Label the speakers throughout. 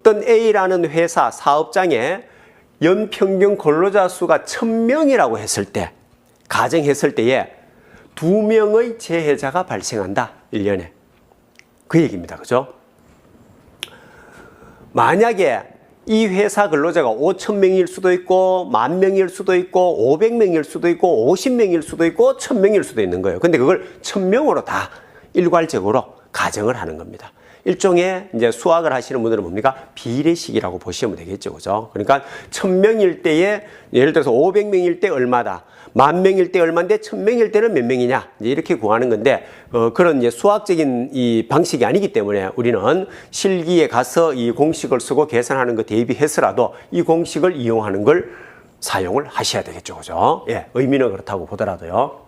Speaker 1: 어떤 A라는 회사 사업장에 연평균 근로자 수가 1000명이라고 했을 때, 가정했을 때에 2명의 재해자가 발생한다. 1년에. 그 얘기입니다. 그죠? 만약에 이 회사 근로자가 5,000명일 수도 있고 10,000명일 수도 있고 500명일 수도 있고 50명일 수도 있고 1,000명일 수도 있는 거예요. 근데 그걸 1,000명으로 다 일괄적으로 가정을 하는 겁니다. 일종의 이제 수학을 하시는 분들은 뭡니까? 비례식이라고 보시면 되겠죠. 그죠? 그러니까 1,000명일 때에 예를 들어서 500명일 때 얼마다. 10,000명일 때 얼마인데 1,000명일 때는 몇 명이냐. 이제 이렇게 구하는 건데 그런 이제 수학적인 이 방식이 아니기 때문에 우리는 실기에 가서 이 공식을 쓰고 계산하는 거 대비해서라도 이 공식을 이용하는 걸 사용을 하셔야 되겠죠. 그죠? 예, 의미는 그렇다고 보더라도요.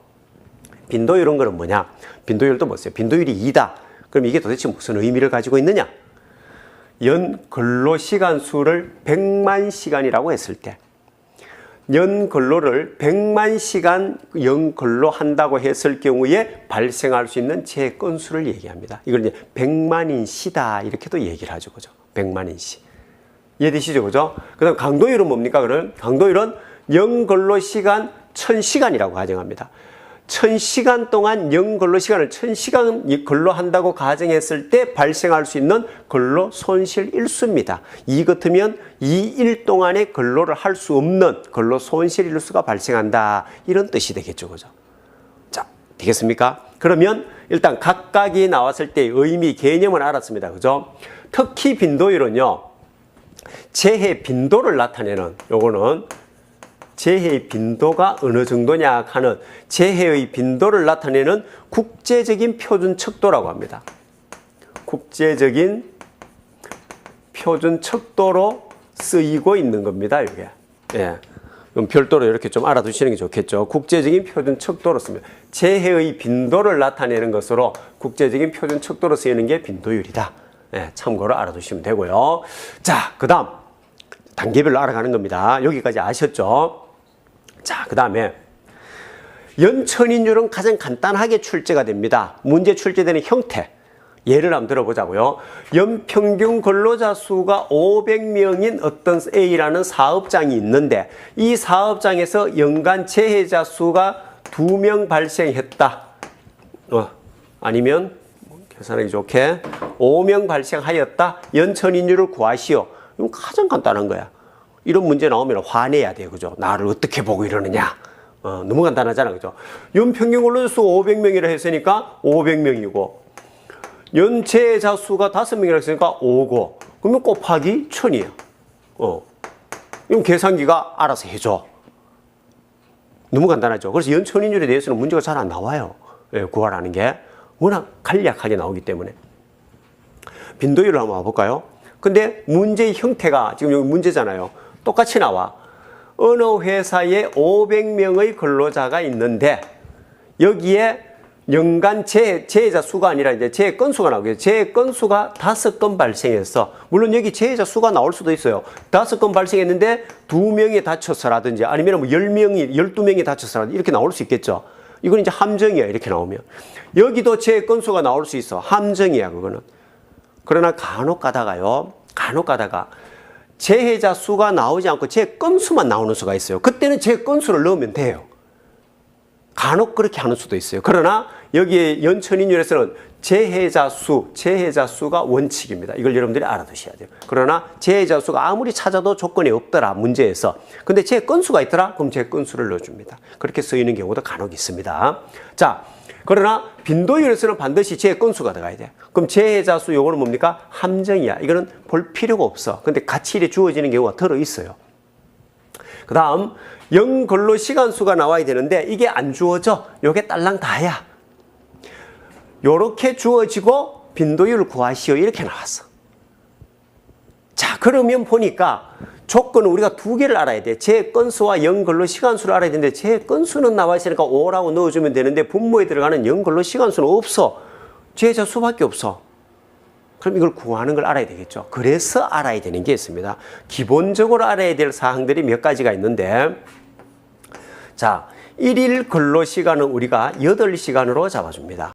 Speaker 1: 빈도율 이런 거는 뭐냐? 빈도율도 뭐세요? 빈도율이 2다. 그럼 이게 도대체 무슨 의미를 가지고 있느냐? 연 근로시간 수를 100만 시간이라고 했을 때 연 근로를 100만 시간 연 근로한다고 했을 경우에 발생할 수 있는 재 건수를 얘기합니다. 이걸 이제 100만인 시다 이렇게도 얘기를 하죠. 그죠? 100만인 시. 이해되시죠? 그죠? 그 다음 강도율은 뭡니까? 그럼 강도율은 연 근로시간 1000시간이라고 가정합니다. 1000시간 동안 연 근로시간을 1000시간 근로한다고 가정했을 때 발생할 수 있는 근로 손실 일수입니다. 이 같으면 이 일 동안에 근로를 할 수 없는 근로 손실 일수가 발생한다. 이런 뜻이 되겠죠. 그죠? 자, 되겠습니까? 그러면 일단 각각이 나왔을 때 의미, 개념을 알았습니다. 그죠? 특히 빈도율은요, 재해 빈도를 나타내는 요거는 재해의 빈도가 어느 정도냐 하는 재해의 빈도를 나타내는 국제적인 표준 척도라고 합니다. 국제적인 표준 척도로 쓰이고 있는 겁니다. 이게. 예. 그럼 별도로 이렇게 좀 알아두시는 게 좋겠죠. 국제적인 표준 척도로 씁니다. 재해의 빈도를 나타내는 것으로 국제적인 표준 척도로 쓰이는 게 빈도율이다. 예, 참고로 알아두시면 되고요. 자, 그 다음 단계별로 알아가는 겁니다. 여기까지 아셨죠? 자, 그 다음에 연천인율은 가장 간단하게 출제가 됩니다. 문제 출제되는 형태. 예를 한번 들어보자고요. 연평균 근로자 수가 500명인 어떤 A라는 사업장이 있는데 이 사업장에서 연간 재해자 수가 2명 발생했다. 아니면 계산하기 좋게 5명 발생하였다. 연천인율을 구하시오. 이건 가장 간단한 거야. 이런 문제 나오면 화내야 돼요. 그죠? 나를 어떻게 보고 이러느냐. 너무 간단하잖아. 그죠? 연평균 근로자 수 500명이라 했으니까 500명이고, 연재자 수가 5명이라 했으니까 5고, 그러면 곱하기 1000이에요. 이건 계산기가 알아서 해줘. 너무 간단하죠? 그래서 연천인율에 대해서는 문제가 잘 안 나와요. 예, 구하라는 게. 워낙 간략하게 나오기 때문에. 빈도율을 한번 와볼까요? 근데 문제의 형태가 지금 여기 문제잖아요. 똑같이 나와. 어느 회사에 500명의 근로자가 있는데 여기에 연간 재해자 수가 아니라 이제 재해 건수가 나오겠죠. 재해 건수가 5건 발생했어. 물론 여기 재해자 수가 나올 수도 있어요. 5건 발생했는데 2명이 다쳐서라든지 아니면 뭐 10명이, 12명이 다쳐서라든지 이렇게 나올 수 있겠죠. 이건 이제 함정이야. 이렇게 나오면. 여기도 재해 건수가 나올 수 있어. 함정이야. 그거는. 그러나 간혹 가다가 재해자 수가 나오지 않고 재해 건수만 나오는 수가 있어요. 그때는 재해 건수를 넣으면 돼요. 간혹 그렇게 하는 수도 있어요. 그러나 여기에 연천인율에서는 재해자 수가 원칙입니다. 이걸 여러분들이 알아두셔야 돼요. 그러나 재해자 수가 아무리 찾아도 조건이 없더라, 문제에서. 근데 재해 건수가 있더라? 그럼 재해 건수를 넣어줍니다. 그렇게 쓰이는 경우도 간혹 있습니다. 자, 그러나 빈도율에서는 반드시 재해 건수가 들어가야 돼. 그럼 재해자 수 요거는 뭡니까? 함정이야. 이거는 볼 필요가 없어. 근데 같이 이렇게 주어지는 경우가 들어 있어요. 그 다음 연 근로 시간 수가 나와야 되는데 이게 안 주어져. 요게 딸랑 다야. 요렇게 주어지고 빈도율을 구하시오. 이렇게 나왔어. 자, 그러면 보니까 조건은 우리가 2개를 알아야 돼. 재 건수와 연 근로 시간 수를 알아야 되는데 재 건수는 나와 있으니까 5라고 넣어주면 되는데 분모에 들어가는 연 근로 시간 수는 없어. 재해자 수밖에 없어. 그럼 이걸 구하는 걸 알아야 되겠죠. 그래서 알아야 되는 게 있습니다. 기본적으로 알아야 될 사항들이 몇 가지가 있는데, 자, 1일 근로 시간은 우리가 8시간으로 잡아줍니다.